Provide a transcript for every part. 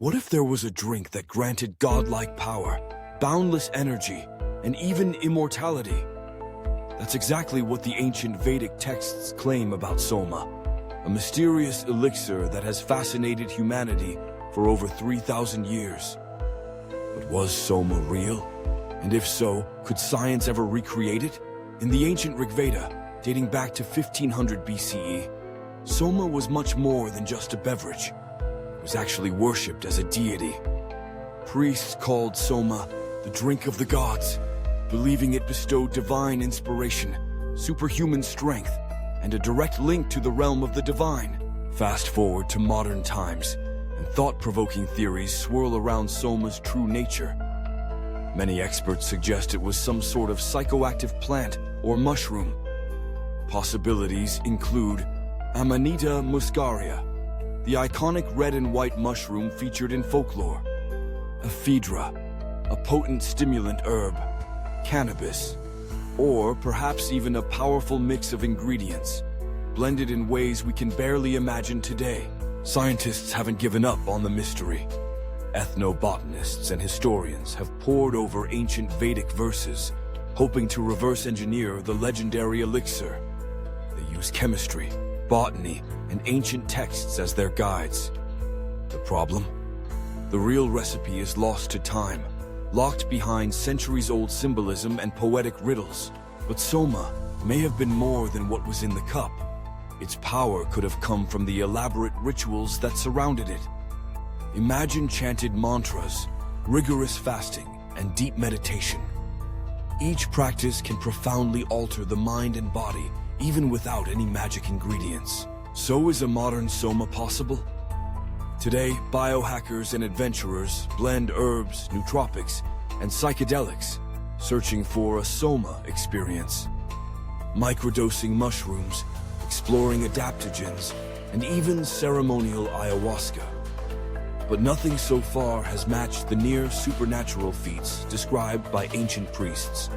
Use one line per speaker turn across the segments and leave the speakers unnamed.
What if there was a drink that granted godlike power, boundless energy, and even immortality? That's exactly what the ancient Vedic texts claim about Soma, a mysterious elixir that has fascinated humanity for over 3,000 years. But was Soma real? And if so, could science ever recreate it? In the ancient Rigveda, dating back to 1500 BCE, Soma was much more than just a beverage. It was actually worshipped as a deity. Priests called Soma the drink of the gods, believing it bestowed divine inspiration, superhuman strength, and a direct link to the realm of the divine. Fast forward to modern times, and thought-provoking theories swirl around Soma's true nature. Many experts suggest it was some sort of psychoactive plant or mushroom. Possibilities include Amanita muscaria, the iconic red and white mushroom featured in folklore; ephedra, a potent stimulant herb; cannabis, or perhaps even a powerful mix of ingredients, blended in ways we can barely imagine today. Scientists haven't given up on the mystery. Ethnobotanists and historians have pored over ancient Vedic verses, hoping to reverse engineer the legendary elixir. They use chemistry, botany, and ancient texts as their guides. The problem? The real recipe is lost to time, locked behind centuries-old symbolism and poetic riddles. But Soma may have been more than what was in the cup. Its power could have come from the elaborate rituals that surrounded it. Imagine chanted mantras, rigorous fasting, and deep meditation. Each practice can profoundly alter the mind and body, even without any magic ingredients. So is a modern Soma possible? Today, biohackers and adventurers blend herbs, nootropics, and psychedelics, searching for a Soma experience. Microdosing mushrooms, exploring adaptogens, and even ceremonial ayahuasca. But nothing so far has matched the near-supernatural feats described by ancient priests.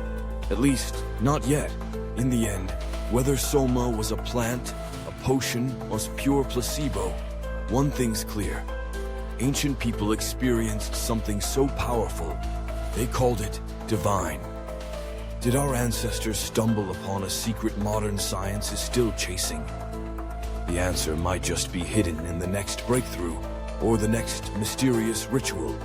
At least, not yet. In the end, whether Soma was a plant, a potion, or pure placebo, one thing's clear. Ancient people experienced something so powerful, they called it divine. Did our ancestors stumble upon a secret modern science is still chasing? The answer might just be hidden in the next breakthrough, or the next mysterious ritual.